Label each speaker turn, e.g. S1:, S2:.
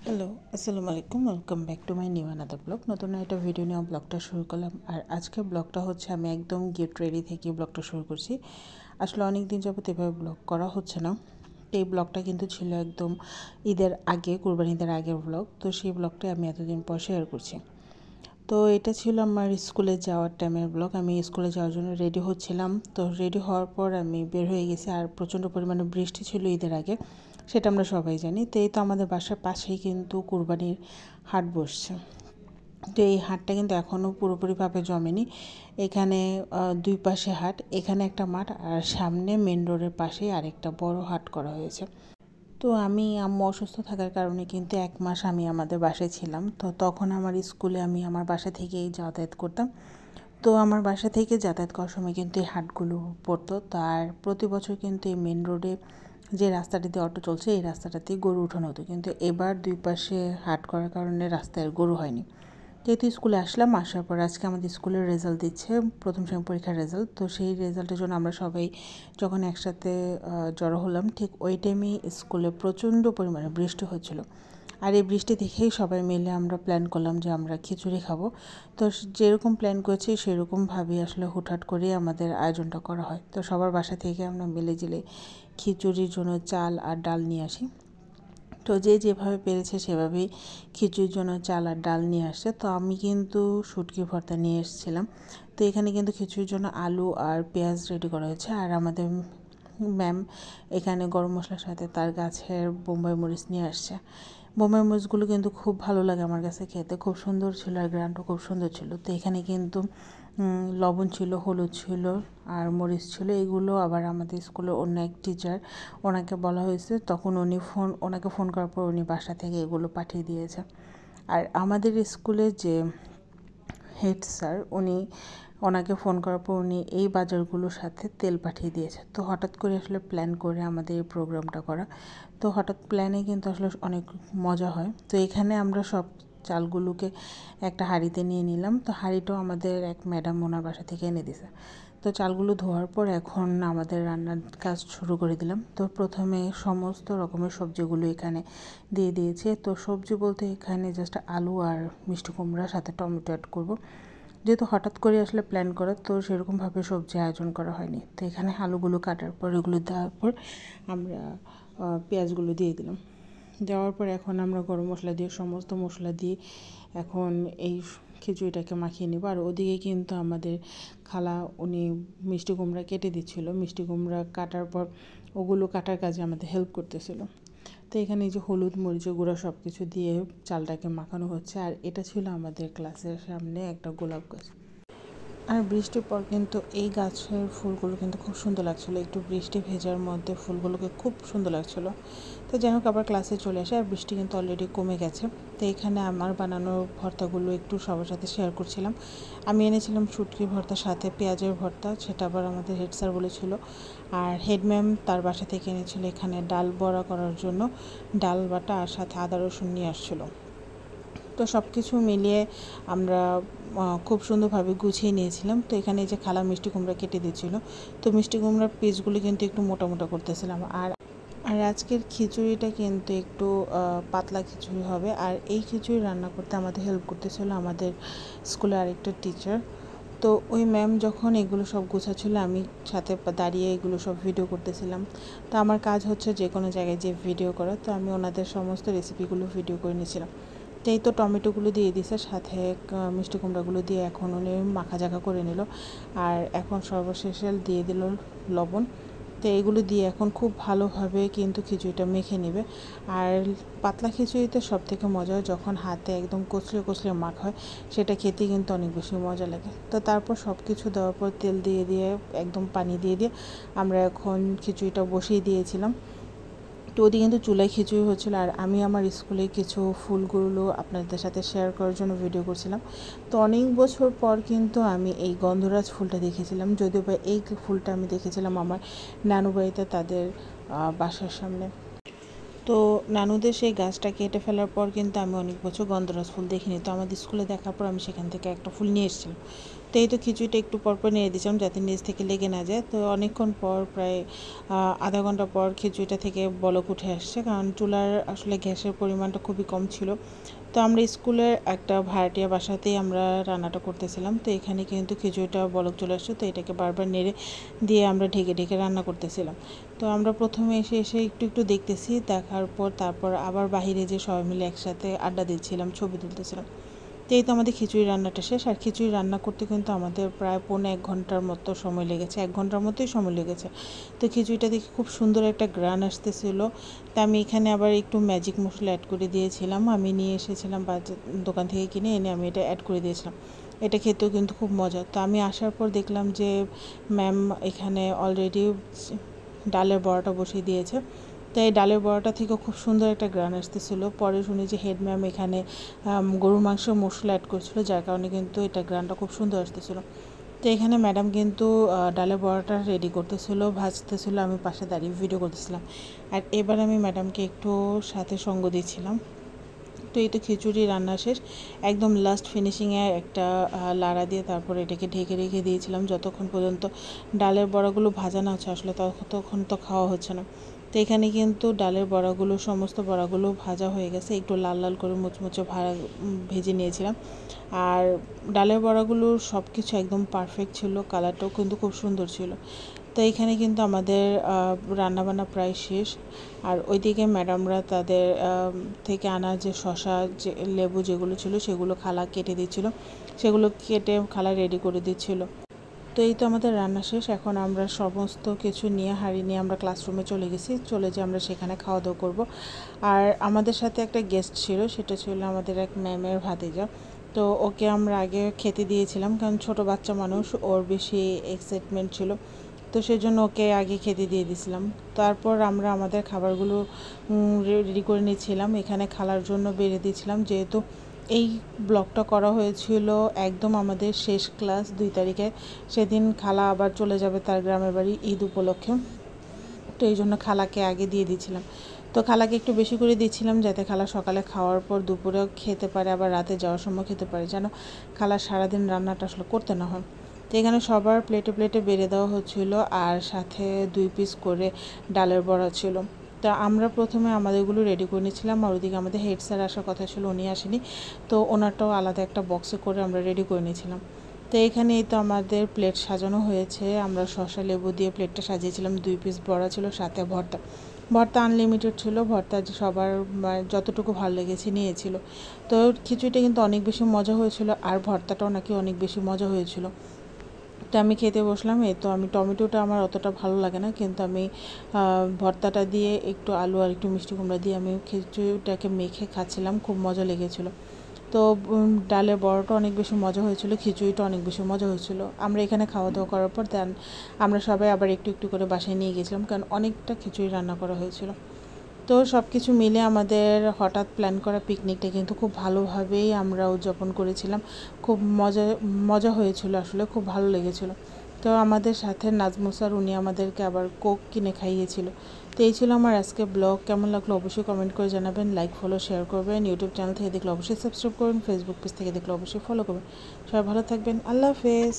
S1: Hello, আসসালামু আলাইকুম। Welcome back to my new another blog. নতুন একটা ভিডিও নিয়ে ব্লগটা শুরু করলাম। আর আজকে ব্লগটা হচ্ছে আমি একদম গেট রেডি থেকে ব্লগটা শুরু করছি। আসলে অনেক দিন যাবত এভাবে ব্লগ করা হচ্ছে না। এই ব্লগটা কিন্তু ছিল একদম ঈদের আগে, কুরবানি ঈদের আগের ব্লগ। তো সেই ব্লগটাই আমি এতদিন পর শেয়ার করছি। তো এটা ছিল আমার স্কুলে যাওয়ার টাইমের ব্লগ। আমি স্কুলে যাওয়ার জন্য রেডি হচ্ছিলাম। তো রেডি হওয়ার পর আমি বের হয়ে গেছি। আর প্রচণ্ড পরিমাণে বৃষ্টি ছিল ঈদের আগে, সেটা আমরা সবাই জানি। তো এই তো আমাদের বাসার পাশেই কিন্তু কুরবানির হাট বসছে। তো এই হাটটা কিন্তু এখনও পুরোপুরিভাবে জমেনি। এখানে দুই পাশে হাট, এখানে একটা মাঠ, আর সামনে মেন রোডের পাশেই আরেকটা বড় হাট করা হয়েছে। তো আমি আম্মু অসুস্থ থাকার কারণে কিন্তু 1 মাস আমি আমাদের বাসায় ছিলাম। তো তখন আমার স্কুলে আমি আমার বাসা থেকেই যাতায়াত করতাম। তো আমার বাসা থেকে যাতায়াত করার সময় কিন্তু এই হাটগুলো পড়তো। তার প্রতি বছর কিন্তু এই মেন রোডে যে রাস্তাটি দিয়ে অটো চলছে, এই রাস্তাটাতেই গরু উঠানো হতো। কিন্তু এবার দুই পাশে হাট করার কারণে রাস্তায় গরু হয়নি। যেহেতু স্কুলে আসলাম, আসার পর আজকে আমাদের স্কুলের রেজাল্ট দিচ্ছে, প্রথম শ্রেণী পরীক্ষার রেজাল্ট। তো সেই রেজাল্টের জন্য আমরা সবাই যখন একসাথে জড়ো হলাম, ঠিক ওই টাইমেই স্কুলে প্রচণ্ড পরিমাণে বৃষ্টি হচ্ছিল। আর এই বৃষ্টি দেখেই সবাই মিলে আমরা প্ল্যান করলাম যে আমরা খিচুড়ি খাবো। তো যেরকম প্ল্যান করেছি সেরকমভাবেই আসলে হুটহাট করেই আমাদের আয়োজনটা করা হয়। তো সবার বাসা থেকে আমরা মিলেঝিলে খিচুড়ির জন্য চাল আর ডাল নিয়ে আসি। তো যে যেভাবে পেরেছে সেভাবেই খিচুড়ির জন্য চাল আর ডাল নিয়ে আসছে। তো আমি কিন্তু শুটকি ভর্তা নিয়ে এসেছিলাম। তো এখানে কিন্তু খিচুড়ির জন্য আলু আর পেঁয়াজ রেডি করা হয়েছে। আর আমাদের ম্যাম এখানে গরম মশলার সাথে তার গাছের বোম্বাই মরিচ নিয়ে আসছে। বোম্বাই মরিচগুলো কিন্তু খুব ভালো লাগে আমার কাছে খেতে, খুব সুন্দর ছিল আর গ্রানটাও খুব সুন্দর ছিল। তো এখানে কিন্তু লবণ ছিল, হলুদ ছিল আর মরিচ ছিল। এগুলো আবার আমাদের স্কুলের অন্য এক টিচার, ওনাকে বলা হয়েছে, তখন ওনাকে ফোন করার পর উনি বাসা থেকে এগুলো পাঠিয়ে দিয়েছে। আর আমাদের স্কুলে যে হেড স্যার, ওনাকে ফোন করার পর উনি এই বাজারগুলোর সাথে তেল পাঠিয়ে দিয়েছে। তো হঠাৎ করে আসলে প্ল্যান করে আমাদের এই প্রোগ্রামটা করা। তো হঠাৎ প্ল্যানে কিন্তু আসলে অনেক মজা হয়। তো এখানে আমরা সব চালগুলোকে একটা হাঁড়িতে নিয়ে নিলাম। তো হাঁড়িটাও আমাদের এক ম্যাডাম ওনার বাসা থেকে এনে দিয়েছে। তো চালগুলো ধোয়ার পর এখন আমাদের রান্নার কাজ শুরু করে দিলাম। তো প্রথমে সমস্ত রকমের সবজিগুলো এখানে দিয়ে দিয়েছি। তো সবজি বলতে এখানে জাস্ট আলু আর মিষ্টি কুমড়ার সাথে টমেটো অ্যাড করব। যেহেতু হঠাৎ করে আসলে প্ল্যান করা, তো সেরকমভাবে সবজি আয়োজন করা হয়নি। তো এখানে আলুগুলো কাটার পর এগুলো দেওয়ার পর আমরা পেঁয়াজগুলো দিয়ে দিলাম। দেওয়ার পর এখন আমরা গরম মশলা দিয়ে, সমস্ত মশলা দিয়ে এখন এই খিচুড়িটাকে মাখিয়ে নেব। আর ওদিকে কিন্তু আমাদের খালা উনি মিষ্টি কুমড়া কেটে দিচ্ছিলো। মিষ্টি কুমড়া কাটার পর ওগুলো কাটার কাজে আমাদের হেল্প করতেছিল। তো এখানে এই যে হলুদ, মরিচের গুঁড়া সব কিছু দিয়ে চালটাকে মাখানো হচ্ছে। আর এটা ছিল আমাদের ক্লাসের সামনে একটা গোলাপ গাছ। আর বৃষ্টির পর কিন্তু এই গাছের ফুলগুলো কিন্তু খুব সুন্দর লাগছিলো। একটু বৃষ্টি ভেজার মধ্যে ফুলগুলোকে খুব সুন্দর লাগছিলো। তো যাই হোক, আবার ক্লাসে চলে আসে আর বৃষ্টি কিন্তু অলরেডি কমে গেছে। তো এখানে আমার বানানো ভর্তাগুলো একটু সবার সাথে শেয়ার করছিলাম। আমি এনেছিলাম শুটকি ভর্তার সাথে পেঁয়াজের ভর্তা, সেটা আবার আমাদের হেড স্যার বলেছিল। আর হেড ম্যাম তার বাসা থেকে এনেছিল এখানে ডাল বড়া করার জন্য ডাল বাটা, আর সাথে আদা রসুন নিয়ে আসছিলো। তো সব কিছু মিলিয়ে আমরা খুব সুন্দরভাবে গুছিয়ে নিয়েছিলাম। তো এখানে যে খালা মিষ্টি কুমড়া কেটে দিয়েছিলো, তো মিষ্টি কুমড়ার পিসগুলি কিন্তু একটু মোটা মোটা করতেছিলাম। আর আজকের খিচুড়িটা কিন্তু একটু পাতলা খিচুড়ি হবে। আর এই খিচুড়ি রান্না করতে আমাদের হেল্প করতেছিল আমাদের স্কুলে আরেকটা টিচার। তো ওই ম্যাম যখন এগুলো সব গোছাচ্ছিল, আমি সাথে দাঁড়িয়ে এগুলো সব ভিডিও করতেছিলাম। তো আমার কাজ হচ্ছে যে কোনো জায়গায় যে ভিডিও করা। তো আমি ওনাদের সমস্ত রেসিপিগুলো ভিডিও করে নিয়েছিলাম। তো এই তো টমেটোগুলো দিয়ে দিছে, সাথে মিষ্টি কুমড়াগুলো দিয়ে এখন উনি মাখাজাখা করে নিল। আর এখন সর্বশেষে দিয়ে দিল লবণ। তো এগুলো দিয়ে এখন খুব ভালোভাবে কিন্তু খিচুড়িটা মেখে নেবে। আর পাতলা খিচুড়িতে সবথেকে মজা হয় যখন হাতে একদম কচলে কচলে মাখা হয়, সেটা খেতে কিন্তু অনেক বেশি মজা লাগে। তো তারপর সব কিছু দেওয়ার পর তেল দিয়ে দিয়ে একদম পানি দিয়ে দিয়ে আমরা এখন খিচুড়িটা বসিয়ে দিয়েছিলাম। তো ওদিকে কিন্তু চুলায় খিচুড়ি হচ্ছিলো। আর আমি আমার স্কুলে কিছু ফুলগুলো আপনাদের সাথে শেয়ার করার জন্য ভিডিও করছিলাম। তো অনেক বছর পর কিন্তু আমি এই গন্ধরাজ ফুলটা দেখেছিলাম। যদিও বা এই ফুলটা আমি দেখেছিলাম আমার নানু বাড়িতে, তাদের বাসার সামনে। তো নানুদের সেই গাছটা কেটে ফেলার পর কিন্তু আমি অনেক বছর গন্ধরাজ ফুল দেখিনি। তো আমাদের স্কুলে দেখার পর আমি সেখান থেকে একটা ফুল নিয়ে এসেছিলাম। তো তো এই তো খিচুড়িটা একটু পরপর নেড়ে দিয়েছিলাম যাতে নিচ থেকে লেগে না যায়। তো অনেকক্ষণ পর প্রায় আধা ঘন্টা পর খিচুড়িটা থেকে বলক উঠে আসছে, কারণ চুলার আসলে গ্যাসের পরিমাণটা খুবই কম ছিল। তো আমরা স্কুলের একটা ভাড়াটিয়া বাসাতেই আমরা রান্নাটা করতেছিলাম। তো এখানে কিন্তু খিচুড়িটা বলক চলে আসছে, তো এটাকে বারবার নেড়ে দিয়ে আমরা ঢেকে ঢেকে রান্না করতেছিলাম। তো আমরা প্রথমে এসে এসে একটু একটু দেখতেছি, দেখার পর তারপর আবার বাহিরে যে সবাই মিলে একসাথে আড্ডা দিচ্ছিলাম, ছবি তুলতেছিলাম। তো এই তো আমাদের খিচুড়ি রান্নাটা শেষ। আর খিচুড়ি রান্না করতে কিন্তু আমাদের প্রায় 1.25 ঘন্টার মতো সময় লেগেছে, 1 ঘন্টার মতোই সময় লেগেছে। তো খিচুড়িটা দেখে খুব সুন্দর একটা গ্রান আসতেছিল। তা আমি এখানে আবার একটু ম্যাজিক মশলা অ্যাড করে দিয়েছিলাম, আমি নিয়ে এসেছিলাম দোকান থেকে কিনে এনে আমি এটা অ্যাড করে দিয়েছিলাম। এটা খেতেও কিন্তু খুব মজা। তো আমি আসার পর দেখলাম যে ম্যাম এখানে অলরেডি ডালের বড়াটা বসিয়ে দিয়েছে। তো এই ডালের বড়াটা থেকেও খুব সুন্দর একটা গ্রান আসতেছিল। পরে শুনি যে হেড ম্যাম এখানে গরুর মাংস মশলা অ্যাড করছিল, যার কারণে কিন্তু এটা গ্রানটা খুব সুন্দর আসতেছিল। তো এখানে ম্যাডাম কিন্তু ডালের বড়াটা রেডি করতেছিল, ভাজতেছিল, আমি পাশে দাঁড়িয়ে ভিডিও করতেছিলাম। আর এবার আমি ম্যাডামকে একটু সাথে সঙ্গ দিয়েছিলাম। তো এই তো খিচুড়ি রান্না শেষ, একদম লাস্ট ফিনিশিংয়ে একটা লাড়া দিয়ে তারপর এটাকে ঢেকে রেখে দিয়েছিলাম যতক্ষণ পর্যন্ত ডালের বড়াগুলো ভাজা না হচ্ছে, আসলে ততক্ষণ তো খাওয়া হচ্ছে না। তো এখানে কিন্তু ডালের বড়াগুলো, সমস্ত বড়াগুলো ভাজা হয়ে গেছে, একটু লাল লাল করে মুচমুচে ভেজে নিয়েছিলাম। আর ডালের বড়াগুলো সব কিছু একদম পারফেক্ট ছিল, কালারটাও কিন্তু খুব সুন্দর ছিল। তো এখানে কিন্তু আমাদের রান্নাবান্না প্রায় শেষ। আর ওইদিকে ম্যাডামরা তাদের থেকে আনা যে শসা, যে লেবু যেগুলো ছিল সেগুলো খালা কেটে দিচ্ছিল, সেগুলো কেটে খালা রেডি করে দিচ্ছিল। তো এই তো আমাদের রান্না শেষ। এখন আমরা সমস্ত কিছু নিয়ে হাঁড়ি নিয়ে আমরা ক্লাসরুমে চলে গেছি, চলে যে আমরা সেখানে খাওয়া দাওয়া করবো। আর আমাদের সাথে একটা গেস্ট ছিল, সেটা ছিল আমাদের এক ম্যামের ভাতিজা। তো ওকে আমরা আগে খেতে দিয়েছিলাম, কারণ ছোট বাচ্চা মানুষ, ওর বেশি এক্সাইটমেন্ট ছিল, তো সেজন্য ওকে আগে খেতে দিয়ে দিয়েছিলাম। তারপর আমরা আমাদের খাবারগুলো রেডি করে নিয়েছিলাম, এখানে খালার জন্য বেড়ে দিয়েছিলাম, যেহেতু এই ব্লগটা করা হয়েছিল একদম আমাদের শেষ ক্লাস 2 তারিখে। সেদিন খালা আবার চলে যাবে তার গ্রামের বাড়ি ঈদ উপলক্ষে, তো এই জন্য খালাকে আগে দিয়ে দিয়েছিলাম। তো খালাকে একটু বেশি করে দিচ্ছিলাম যাতে খালা সকালে খাওয়ার পর দুপুরেও খেতে পারে, আবার রাতে যাওয়ার সময় খেতে পারে, যেন খালা সারাদিন রান্নাটা আসলে করতে না হয়। তো এখানে সবার প্লেটে প্লেটে বেড়ে দেওয়া হচ্ছিল, আর সাথে 2 পিস করে ডালের বড়া ছিল। তা আমরা প্রথমে আমাদেরগুলো রেডি করে নিয়েছিলাম, আর ওইদিকে আমাদের হেড স্যার আসার কথা ছিল, উনি আসেনি, তো ওনারটাও আলাদা একটা বক্সে করে আমরা রেডি করে নিয়েছিলাম। তো এখানে এই তো আমাদের প্লেট সাজানো হয়েছে, আমরা শসা লেবু দিয়ে প্লেটটা সাজিয়েছিলাম, 2 পিস বড়া ছিল, সাথে ভর্তা। ভর্তা আনলিমিটেড ছিল, ভর্তা সবার যতটুকু ভালো লেগেছে নিয়েছিল। তো খিচুড়িটা কিন্তু অনেক বেশি মজা হয়েছিল, আর ভর্তাটাও নাকি অনেক বেশি মজা হয়েছিল। তো আমি খেতে বসলাম। এই তো আমি টমেটোটা আমার অতটা ভালো লাগে না, কিন্তু আমি ভর্তাটা দিয়ে একটু আলু আর একটু মিষ্টি কুমড়া দিয়ে আমি খিচুড়িটাকে মেখে খাচ্ছিলাম, খুব মজা লেগেছিলো। তো ডালের বড়াটা অনেক বেশি মজা হয়েছিল, খিচুড়িটা অনেক বেশি মজা হয়েছিল। আমরা এখানে খাওয়া দাওয়া করার পর দেন আমরা সবাই আবার একটু একটু করে বাসায় নিয়ে গেছিলাম, কারণ অনেকটা খিচুড়ি রান্না করা হয়েছিল। তো সব কিছু মিলে আমাদের হঠাৎ প্ল্যান করা পিকনিকটা কিন্তু খুব ভালোভাবেই আমরা উদযাপন করেছিলাম, খুব মজা হয়েছিল, আসলে খুব ভালো লেগেছিল। তো আমাদের সাথে নাজমুল স্যার, উনি আমাদেরকে আবার কোক কিনে খাইয়েছিল। তো এই ছিল আমার আজকে ব্লগ, কেমন লাগলো অবশ্যই কমেন্ট করে জানাবেন, লাইক ফলো শেয়ার করবেন, ইউটিউব চ্যানেল থেকে দেখলে অবশ্যই সাবস্ক্রাইব করবেন, ফেসবুক পেজ থেকে দেখলে অবশ্যই ফলো করবেন। সবাই ভালো থাকবেন, আল্লাহ হাফেজ।